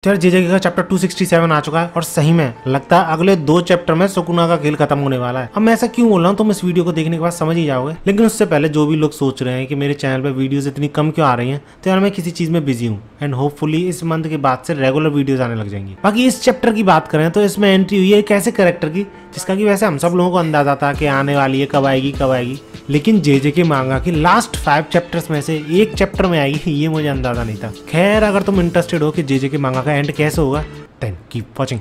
तो यार जेजेके का चैप्टर 267 आ चुका है और सही में लगता है अगले 2 चैप्टर में सुकुना का खेल खत्म होने वाला है। अब मैं ऐसा क्यों बोल रहा हूँ तुम इस वीडियो को देखने के बाद समझ ही जाओगे, लेकिन उससे पहले जो भी लोग सोच रहे हैं कि मेरे चैनल पे वीडियोस इतनी कम क्यों आ रही हैं, तो यार मैं किसी चीज में बिजी हूँ एंड होपफुली इस मंथ के बाद से रेगुलर वीडियोस आने लग जाएंगी। बाकी इस चैप्टर की बात करें तो इसमें एंट्री हुई है एक ऐसे कैरेक्टर की जिसका कि वैसे हम सब लोगों को अंदाजा था कि आने वाली है, कब आएगी, लेकिन जेजेके मांगा की लास्ट 5 चैप्टर्स में से एक चैप्टर में आएगी ये मुझे अंदाजा नहीं था। खैर अगर तुम इंटरेस्टेड हो कि जेजेके मांगा का एंड कैसे होगा देन कीप वॉचिंग।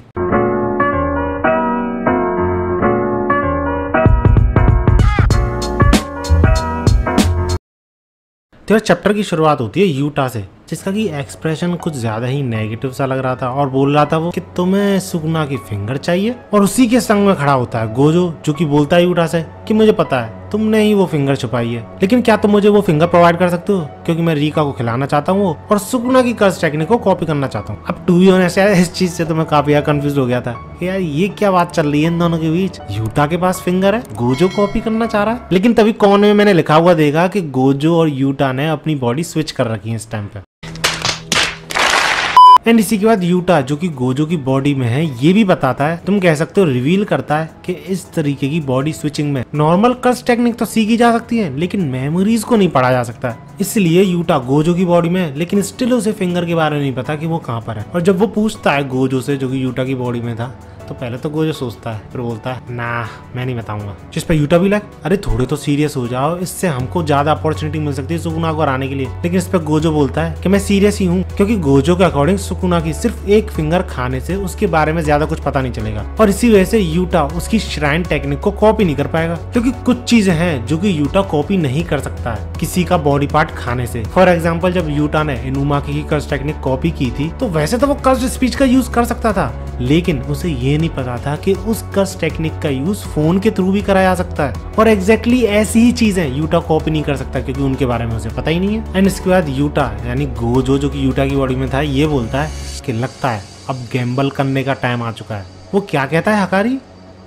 तो चैप्टर की शुरुआत होती है यूटा से, जिसका कि एक्सप्रेशन कुछ ज्यादा ही नेगेटिव सा लग रहा था और बोल रहा था वो कि तुम्हें सुकुना की फिंगर चाहिए। और उसी के संग में खड़ा होता है गोजो जो कि बोलता है यूटा से कि मुझे पता है तुमने ही वो फिंगर छुपाई है, लेकिन क्या तुम मुझे वो फिंगर प्रोवाइड कर सकते हो, क्योंकि मैं रीका को खिलाना चाहता हूँ और सुकुना की कर्स टेक्निक को कॉपी करना चाहता हूँ। अब टू बी ऑनेस्ट यार इस चीज से तो मैं काफी यार कंफ्यूज हो गया था कि यार ये क्या बात चल रही है इन दोनों के बीच। यूटा के पास फिंगर है, गोजो कॉपी करना चाह रहा है, लेकिन तभी कोने में मैंने लिखा हुआ देखा कि गोजो और यूटा ने अपनी बॉडी स्विच कर रखी है इस टाइम पे। एंड इसी के बाद यूटा जो कि गोजो की बॉडी में है ये भी बताता है, तुम कह सकते हो रिवील करता है कि इस तरीके की बॉडी स्विचिंग में नॉर्मल कर्स टेक्निक तो सीखी जा सकती है लेकिन मेमोरीज को नहीं पढ़ा जा सकता। इसलिए यूटा गोजो की बॉडी में, लेकिन स्टिल उसे फिंगर के बारे में नहीं पता कि वो कहाँ पर है। और जब वो पूछता है गोजो से जो कि यूटा की बॉडी में था, तो पहले तो गोजो सोचता है फिर बोलता है ना मैं नहीं बताऊंगा। जिस पर यूटा भी लगा अरे थोड़े तो सीरियस हो जाओ, इससे हमको ज्यादा अपॉर्चुनिटी मिल सकती है सुकुना को हराने के लिए। लेकिन इस पर गोजो बोलता है कि मैं सीरियस ही हूँ, क्योंकि गोजो के अकॉर्डिंग सुकुना की सिर्फ एक फिंगर खाने से उसके बारे में ज्यादा कुछ पता नहीं चलेगा और इसी वजह से यूटा उसकी श्राइन टेक्निक को कॉपी नहीं कर पाएगा, क्योंकि कुछ चीजें हैं जो कि यूटा कॉपी नहीं कर सकता है किसी का बॉडी पार्ट खाने से। फॉर एग्जाम्पल जब यूटा ने इनुमाकी की कर्स टेक्निक कॉपी की थी तो वैसे तो वो कर्स स्पीच का यूज कर सकता था, लेकिन उसे ये नहीं पता था कि उस कर्स टेक्निक का यूज फोन के थ्रू भी करा जा सकता है। और एग्जैक्टली ऐसी ही चीजें यूटा कॉपी नहीं कर सकता क्योंकि उनके बारे में उसे पता ही नहीं है। एंड इसके बाद यूटा यानी गोजो जो कि यूटा की बॉडी में था ये बोलता है कि लगता है अब गैम्बल करने का टाइम आ चुका है। वो क्या कहता है हकारी,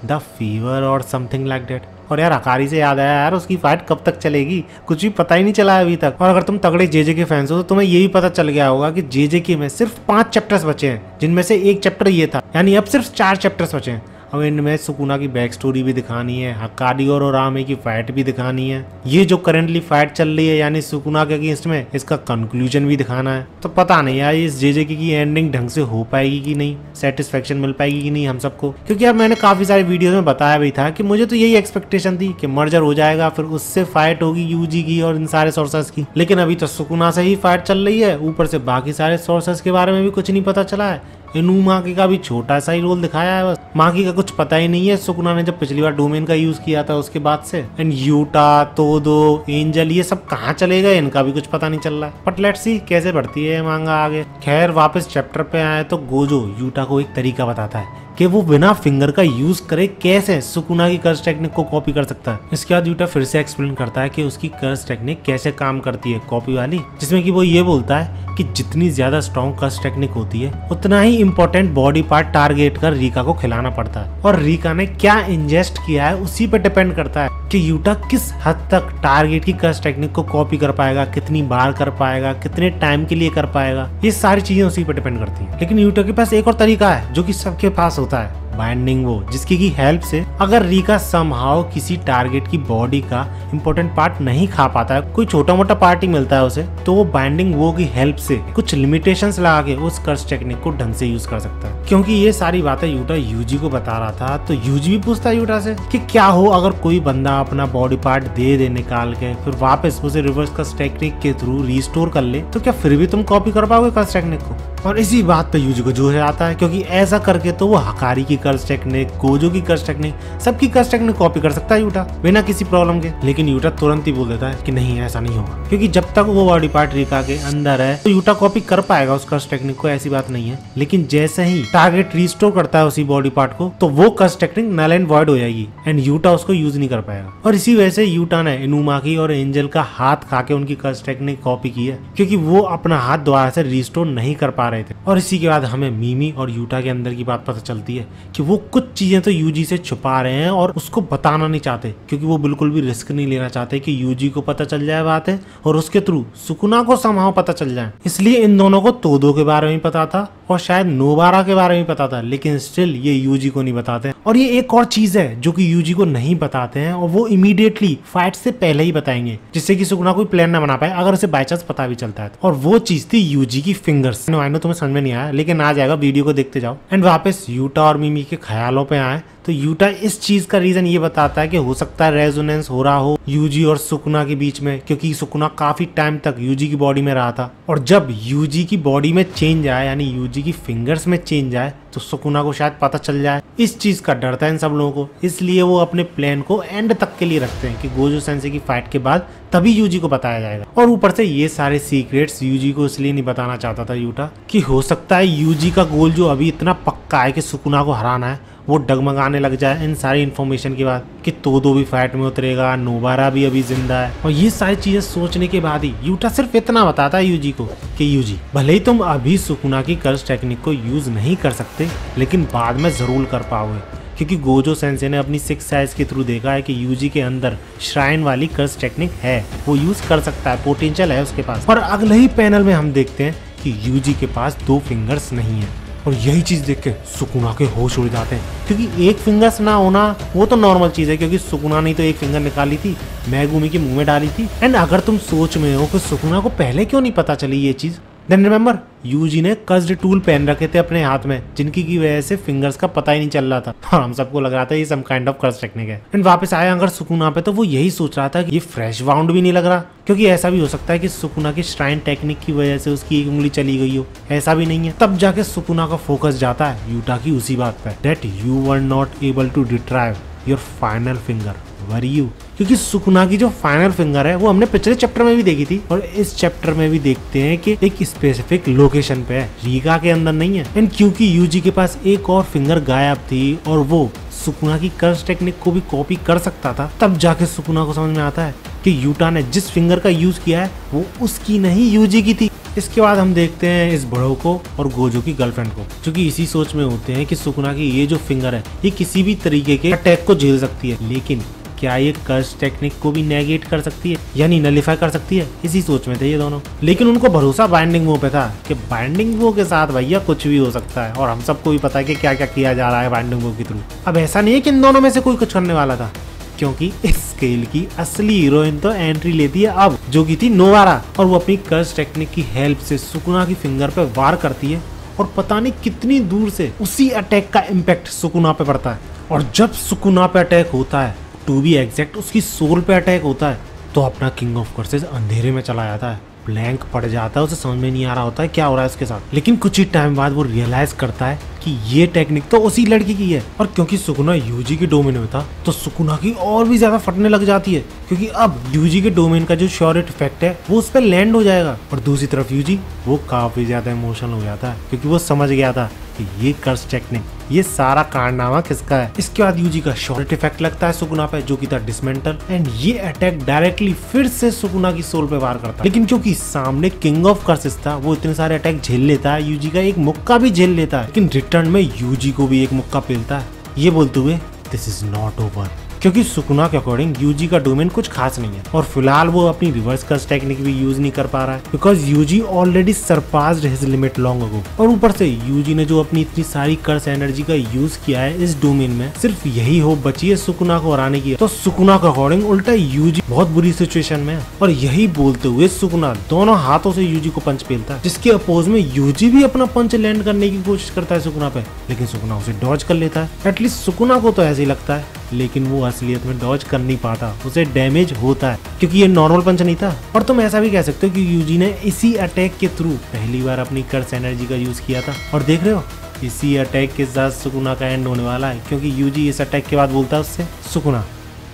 द फीवर और समथिंग लाइक दैट। और यार हकारी से याद आया यार उसकी फाइट कब तक चलेगी, कुछ भी पता ही नहीं चला है अभी तक। और अगर तुम तगड़े जेजेके फैंस हो तो तुम्हें ये भी पता चल गया होगा कि जेजेके में सिर्फ 5 चैप्टर्स बचे हैं, जिनमें से एक चैप्टर ये था, यानी अब सिर्फ 4 चैप्टर्स बचे हैं। अब इनमें सुकुना की बैक स्टोरी भी दिखानी है, हकारी और ओरामे की फाइट भी दिखानी है, ये जो करंटली फाइट चल रही है यानी सुकुना के अगेंस्ट में इसका कंक्लूजन भी दिखाना है। तो पता नहीं यार इस जेजेके की एंडिंग ढंग से हो पाएगी कि नहीं, सेटिस्फेक्शन मिल पाएगी कि नहीं हम सबको, क्योंकि यार मैंने काफी सारे वीडियोस में बताया भी था कि मुझे तो यही एक्सपेक्टेशन थी कि मर्जर हो जाएगा, फिर उससे फाइट होगी यूजी की और इन सारे सोर्सेस की। लेकिन अभी तो सुकुना से ही फाइट चल रही है, ऊपर से बाकी सारे सोर्सेस के बारे में भी कुछ नहीं पता चला है। इनुमाकी का भी छोटा सा ही रोल दिखाया है, बस माकी का कुछ पता ही नहीं है सुकुना ने जब पिछली बार डोमेन का यूज किया था उसके बाद से। एंड यूटा, तोदो, एंजल ये सब कहाँ चले गए इनका भी कुछ पता नहीं चल रहा है। बट लेट्स सी कैसे बढ़ती है मांगा आगे। खैर वापस चैप्टर पे आए तो गोजो यूटा को एक तरीका बताता है कि वो बिना फिंगर का यूज करे कैसे सुकुना की कर्स टेक्निक को कॉपी कर सकता है। इसके बाद यूटा फिर से एक्सप्लेन करता है कि उसकी कर्स टेक्निक कैसे काम करती है कॉपी वाली, जिसमें कि वो ये बोलता है कि जितनी ज्यादा स्ट्रॉन्ग कर्स टेक्निक होती है उतना ही इंपॉर्टेंट बॉडी पार्ट टारगेट कर रीका को खिलाना पड़ता है, और रीका ने क्या इंजेस्ट किया है उसी पे डिपेंड करता है कि यूटा किस हद तक टारगेट की कर्स टेक्निक को कॉपी कर पाएगा, कितनी बार कर पाएगा, कितने टाइम के लिए कर पाएगा, ये सारी चीजें उसी पे डिपेंड करती हैं। लेकिन यूटा के पास एक और तरीका है जो कि सबके पास होता है, बाइंडिंग वो, जिसकी की हेल्प से अगर रीका समहाउ किसी टारगेट की बॉडी का इंपॉर्टेंट पार्ट नहीं खा पाता है, कोई छोटा मोटा पार्ट ही मिलता है उसे, तो वो बाइंडिंग वो की हेल्प से कुछ लिमिटेशंस लगा के उस कर्स टेक्निक को ढंग से यूज कर सकता है। क्योंकि ये सारी बातें यूटा यूजी को बता रहा था, तो यूजी भी पूछता है यूटा से कि क्या हो अगर कोई बंदा अपना बॉडी पार्ट दे निकाल के फिर वापस उसे रिवर्स कर्स टेक्निक के थ्रू रिस्टोर कर ले, तो क्या फिर भी तुम कॉपी कर पाओगे कर्स टेक्निक को। और इसी बात पे यूजी को जोश आता है, क्योंकि ऐसा करके तो वो हकारी की कर्स टेक्निक, गोजो की कर्स टेक्निक, सबकी कर्स टेक्निक कॉपी कर सकता है यूटा बिना किसी प्रॉब्लम के। लेकिन यूटा तुरंत ही बोल देता है कि नहीं ऐसा नहीं होगा, क्योंकि जब तक वो बॉडी पार्ट रीका के अंदर है तो यूटा कॉपी कर पाएगा उस कर्स टेक्निक को, ऐसी बात नहीं है। लेकिन जैसे ही टारगेट रिस्टोर करता है उसी बॉडी पार्ट को, तो वो curse technique null and void हो जाएगी एंड यूटा उसको यूज नहीं कर पाएगा। और इसी वजह से यूटा ने इनुमाकी और एंजल का हाथ खा के उनकी कर्स टेक्निक कॉपी की है, क्योंकि वो अपना हाथ दोबारा से रिस्टोर नहीं कर पा रहे थे। और इसी के बाद हमें मीमी और यूटा के अंदर की बात पता चलती है कि वो कुछ चीजें तो यूजी से छुपा रहे हैं और उसको बताना नहीं चाहते, क्योंकि वो बिल्कुल भी रिस्क नहीं लेना चाहते कि यूजी को पता चल जाए बात है और उसके थ्रू सुकुना को समहाउ पता चल जाए। इसलिए इन दोनों को तोदो के बारे में पता था और शायद नोबारा के बारे में पता था, लेकिन स्टिल ये यूजी को नहीं बताते। और ये एक और चीज है जो कि यूजी को नहीं बताते हैं और वो इमीडिएटली फाइट से पहले ही बताएंगे, जिससे कि सुकुना कोई प्लान ना बना पाए अगर उसे बाय चांस पता भी चलता है। और वो चीज थी यूजी की फिंगर्स। आई नो तुम्हें समझ में नहीं आया, लेकिन आ जाएगा, वीडियो को देखते जाओ। एंड वापस यूटा और मिमी के ख्यालों पे आए तो यूटा इस चीज का रीजन ये बताता है कि हो सकता है रेजोनेंस हो रहा हो यूजी और सुकुना के बीच में, क्योंकि सुकुना काफी टाइम तक यूजी की बॉडी में रहा था और जब यूजी की बॉडी में चेंज आए यानी यूजी की फिंगर्स में चेंज आए तो सुकुना को शायद पता चल जाए। इस चीज का डर था इन सब लोगों को, इसलिए वो अपने प्लान को एंड तक के लिए रखते हैं कि गोजो सेंसेई की फाइट के बाद तभी यूजी को बताया जाएगा। और ऊपर से ये सारे सीक्रेट्स यूजी को इसलिए नहीं बताना चाहता था यूटा कि हो सकता है यूजी का गोल जो अभी इतना पक्का है कि सुकुना को हराना है वो डगमगाने लग जाए इन सारी इन्फॉर्मेशन के बाद कि तोदो भी फाइट में उतरेगा, नोबारा भी अभी जिंदा है। और ये सारी चीजें सोचने के बाद ही यूटा सिर्फ इतना बताता है यूजी को कि यूजी भले ही तुम अभी सुकुना की कर्स टेक्निक को यूज नहीं कर सकते, लेकिन बाद में जरूर कर पाओगे, क्योंकि गोजो सेंसेई ने अपनी 6 साइज के थ्रू देखा है कि यूजी के अंदर श्राइन वाली कर्स टेक्निक है, वो यूज कर सकता है, पोटेंशियल है उसके पास। और अगले ही पैनल में हम देखते हैं कि यूजी के पास 2 फिंगर्स नहीं है और यही चीज देख के सुकुना के होश उड़ जाते हैं, क्योंकि एक फिंगर्स ना होना वो तो नॉर्मल चीज है, क्योंकि सुकुना ने तो एक फिंगर निकाली थी, मेगुमी के मुंह में डाली थी। एंड अगर तुम सोच में हो कि सुकुना को पहले क्यों नहीं पता चली ये चीज, देन रिमेम्बर यूजी ने कर्स्ड टूल पहन रखे थे अपने हाथ में, जिनकी की वजह से फिंगर्स का पता ही नहीं चल रहा था और हम सबको लग रहा था ये some kind of curse technique है। एंड वापस आया अगर सुकुना पे तो वो यही सोच रहा था कि ये फ्रेश वाउंड भी नहीं लग रहा, क्योंकि ऐसा भी हो सकता है कि सुकुना की श्राइन टेक्निक की वजह से उसकी एक उंगली चली गई हो, ऐसा भी नहीं है। तब जाके सुकुना का फोकस जाता है यूटा की उसी बात पे, that you were not able to retrieve your final finger, were you, क्योंकि सुकुना की जो फाइनल फिंगर है वो हमने पिछले चैप्टर में भी देखी थी और इस चैप्टर में भी देखते हैं कि एक स्पेसिफिक लोकेशन पे है, रीगा के अंदर नहीं है। एंड क्योंकि यूजी के पास एक और फिंगर गायब थी और वो सुकुना की कर्स टेक्निक को भी कॉपी कर सकता था, तब जाके सुकुना को समझ में आता है कि यूटा ने जिस फिंगर का यूज किया है वो उसकी नहीं यूजी की थी। इसके बाद हम देखते हैं इस बड़ों को और गोजो की गर्लफ्रेंड को, जो कि इसी सोच में होते हैं कि सुकुना की ये जो फिंगर है ये किसी भी तरीके के अटैक को झेल सकती है, लेकिन क्या ये कर्स टेक्निक को भी नेगेट कर सकती है यानी नलिफाई कर सकती है, इसी सोच में थे ये दोनों। लेकिन उनको भरोसा बाइंडिंग वो पे था कि बाइंडिंग वो के साथ भैया कुछ भी हो सकता है और हम सबको भी पता है कि क्या क्या किया जा रहा है बाइंडिंग वो के थ्रू। अब ऐसा नहीं है कि इन दोनों में से कोई कुछ करने वाला था, क्योंकि इस स्केल की असली हीरोइन तो एंट्री लेती है अब, जो की थी नोबारा, और वो अपनी कर्स टेक्निक की हेल्प से सुकुना की फिंगर पे वार करती है और पता नहीं कितनी दूर से उसी अटैक का इम्पैक्ट सुकुना पे पड़ता है। और जब सुकुना पे अटैक होता है, टू बी एग्जैक्ट उसकी सोल पे अटैक होता है, तो अपना किंग ऑफ कर्सेस अंधेरे में चला जाता है, ब्लैंक पड़ जाता है, उसे समझ में नहीं आ रहा होता है क्या हो रहा है उसके साथ। लेकिन कुछ ही टाइम बाद वो रियलाइज करता है कि ये टेक्निक तो उसी लड़की की है, और क्योंकि सुकुना यूजी के डोमेन में था तो सुकुना की और भी ज्यादा फटने लग जाती है, क्योंकि अब यूजी के डोमेन का जो श्योरिट इफेक्ट है वो उस पर लैंड हो जाएगा। और दूसरी तरफ यूजी वो काफी ज्यादा इमोशनल हो जाता है, क्योंकि वो समझ गया था कि ये कर्स टेक्निक, ये सारा कारनामा किसका है। इसके बाद यूजी का शॉर्ट इफेक्ट लगता है सुकुना पे, जो कि था डिसमेंटल, एंड ये अटैक डायरेक्टली फिर से सुकुना की सोल पे वार करता है। लेकिन क्योंकि सामने किंग ऑफ कर्सेस था, वो इतने सारे अटैक झेल लेता है, यूजी का एक मुक्का भी झेल लेता है, लेकिन रिटर्न में यूजी को भी एक मुक्का पेलता है, ये बोलते हुए दिस इज नॉट ओवर, क्योंकि सुकुना के अकॉर्डिंग यूजी का डोमेन कुछ खास नहीं है और फिलहाल वो अपनी रिवर्स कर्स टेक्निक भी यूज नहीं कर पा रहा है, because Yuji already surpassed his limit long ago. और ऊपर से यूजी ने जो अपनी इतनी सारी कर्स एनर्जी का यूज किया है इस डोमेन में, सिर्फ यही होप बची है सुकुना को हराने की। तो सुकुना के अकॉर्डिंग उल्टा यूजी बहुत बुरी सिचुएशन में है, और यही बोलते हुए सुकुना दोनों हाथों से यूजी को पंच पेलता है, जिसके अपोज में यूजी भी अपना पंच लैंड करने की कोशिश करता है सुकुना पे, लेकिन सुकुना उसे डॉज कर लेता है। एटलीस्ट सुकुना को तो ऐसे ही लगता है, लेकिन वो असलियत में डॉज कर नहीं पाता, उसे डैमेज होता है, क्योंकि ये नॉर्मल पंच नहीं था। और तुम ऐसा भी कह सकते हो कि यूजी ने इसी अटैक के थ्रू पहली बार अपनी कर्स एनर्जी का यूज किया था, और देख रहे हो इसी अटैक के साथ सुकुना का एंड होने वाला है, क्योंकि यूजी इस अटैक के बाद बोलता है उससे, Sukuna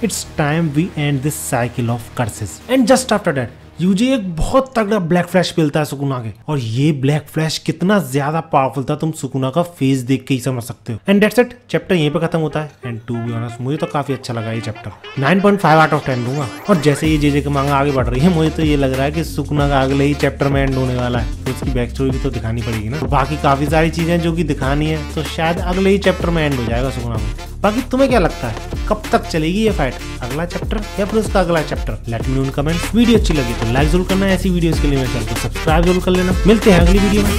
it's time we end this cycle of curses. And just after that Yuji एक बहुत तगड़ा ब्लैक फ्लैश मिलता है सुकुना के, और ये ब्लैक फ्लैश कितना ज्यादा पावरफुल था तुम सुकुना का फेस देख के ही समझ सकते हो। एंड दैट्स इट, चैप्टर यहीं पे खत्म होता है। एंड टू बी ऑनेस्ट मुझे तो काफी अच्छा लगा ये चैप्टर, 9.5 आउट ऑफ 10 दूंगा। और जैसे ये जे के मांगा आगे बढ़ रही है, मुझे तो ये लग रहा है कि सुकुना का अगले ही चैप्टर में एंड होने वाला है, तो उसकी बैक स्टोरी भी तो दिखानी पड़ेगी ना। बाकी काफी सारी चीजें जो कि दिखानी है, तो शायद अगले ही चैप्टर में एंड हो जाएगा सुकुना को। बाकी तुम्हें क्या लगता है कब तक चलेगी ये फाइट, अगला चैप्टर या फिर उसका अगला चैप्टर? लेट मी नो इन कमेंट्स। वीडियो अच्छी लगी तो लाइक जरूर करना, ऐसी वीडियोस के लिए मेरे चैनल को सब्सक्राइब जरूर कर लेना। मिलते हैं अगली वीडियो में।